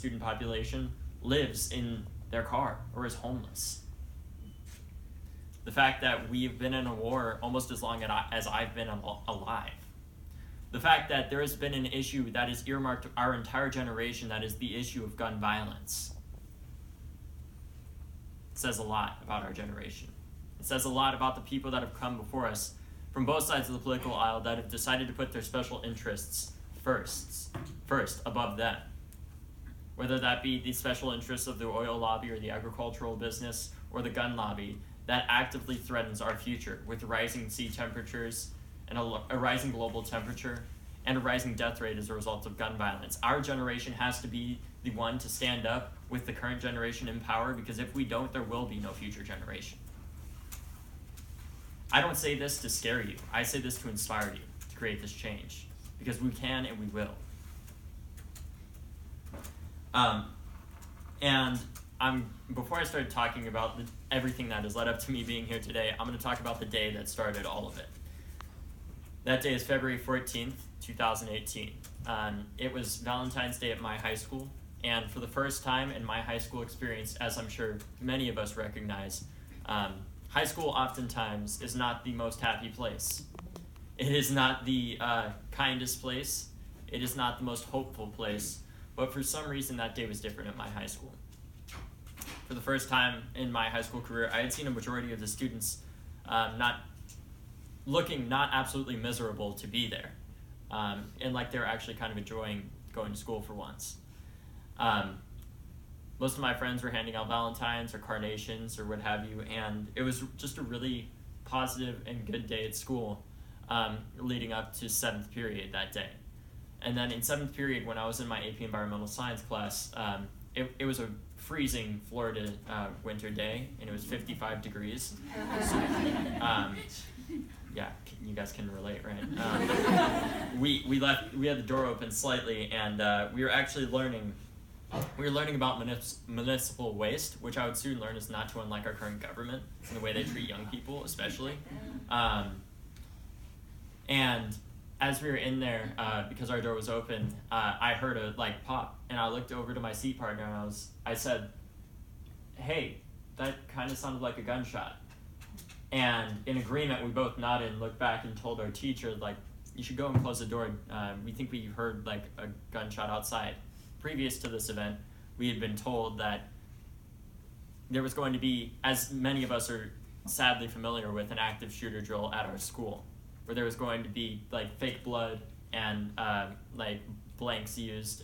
student population lives in their car or is homeless. The fact that we've been in a war almost as long as I've been alive. The fact that there has been an issue that has earmarked our entire generation, that is the issue of gun violence. It says a lot about our generation. It says a lot about the people that have come before us from both sides of the political aisle that have decided to put their special interests first above them. Whether that be the special interests of the oil lobby or the agricultural business or the gun lobby that actively threatens our future with rising sea temperatures and a rising global temperature and a rising death rate as a result of gun violence. Our generation has to be the one to stand up with the current generation in power, because if we don't, there will be no future generation. I don't say this to scare you. I say this to inspire you to create this change, because we can and we will. Before I start talking about everything that has led up to me being here today, I'm going to talk about the day that started all of it. That day is February 14th, 2018. It was Valentine's Day at my high school, and for the first time in my high school experience, as I'm sure many of us recognize, high school oftentimes is not the most happy place. It is not the kindest place. It is not the most hopeful place, but for some reason that day was different at my high school. For the first time in my high school career, I had seen a majority of the students not absolutely miserable to be there, and like they were actually kind of enjoying going to school for once. Most of my friends were handing out Valentines or carnations or what have you, and it was just a really positive and good day at school leading up to 7th period that day. And then in 7th period, when I was in my AP Environmental Science class, it was a freezing Florida winter day, and it was 55 degrees. So, yeah, you guys can relate, right? We had the door open slightly, and we were actually learning about municipal waste, which I would soon learn is not to unlike our current government in the way they treat young people, especially. And as we were in there, because our door was open, I heard a pop, and I looked over to my seat partner, and I said, "Hey, that kind of sounded like a gunshot." And in agreement, we both nodded and looked back and told our teacher, "You should go and close the door. We think we heard a gunshot outside." Previous to this event, we had been told that there was going to be, as many of us are sadly familiar with, an active shooter drill at our school, where there was going to be fake blood and blanks used